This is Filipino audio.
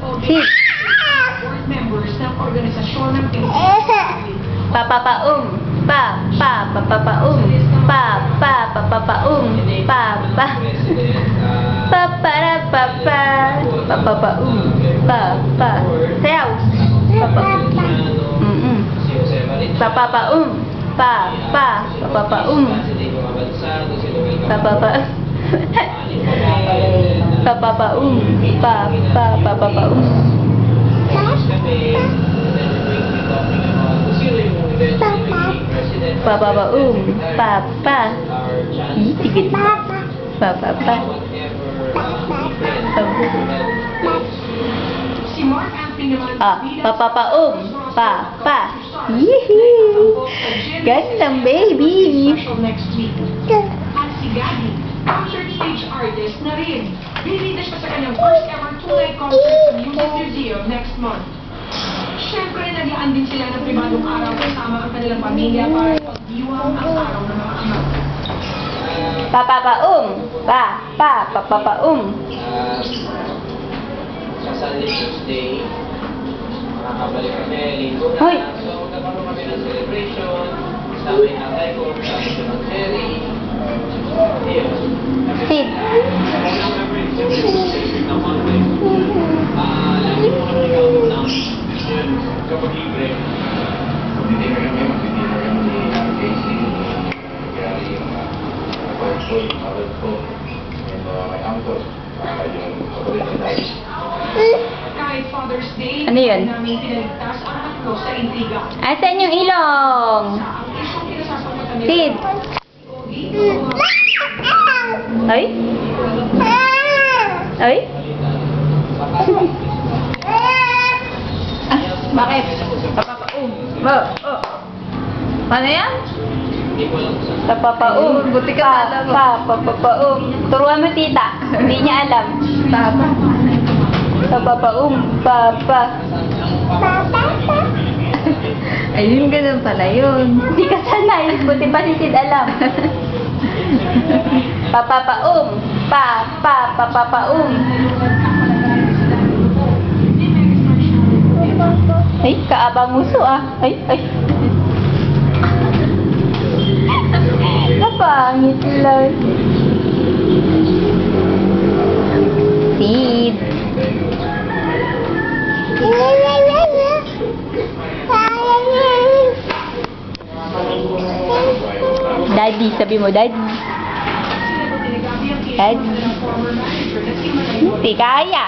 Sid. board members ng organisasyon ng Papapaum. Papapaum. Papapaum. Paparapapa. Papapaum. Papa. Sayaw. Papapaum. Papapaum. Papapaum. Papapaum. Papapaum. Papapaum. Papa. Sige. Papa. Si Mark Anthony naman Papapaum. Papa. Yihi. Gandang baby. next week. At si Gabby, concert stage artist na rin. Bibida siya sa kanyang first ever two-night concert sa Music Museum next month. Siyempre, nagyaan din sila ng pribadong araw kasama ang kanilang pamilya para pagdiwang ang araw ng mga anak. Papapaum. Papapaum. Sa Sunday, Tuesday, makakabalik kami, linggo na. Hoy! So, nagkaroon kami ng celebration, kasama yung atay ko, kasama siya ng Jerry. Ayun. Sid. Lagi mo naman ikaw ng kapag libre. Magdidinner kami, magdidinner kami ni Casey. Kaya yung kapatid ko, and my uncle, yung kapatid ko dahil. Kahit Father's Day, Ano yun? namin pinaligtas ang tatlo sa intriga. Asan yung ilong? Ang isyong pinasasakutan nila. Sid. Ay? Ay? Bakit? Papapaum. Paano yan? Papapaum. Buti ka na alam mo. Papapaum. Turuan mo tita. Hindi niya alam. Papapaum. Papa. Ayun, ganun pala yun. Hindi ka sanay. Buti pa si Sid alam. Papapaum. Papapaum. Ay, kaabang nguso ah. Ay. Napangit lang. Sid. Daddy, sabi mo, Daddy. Daddy. Hindi kaya.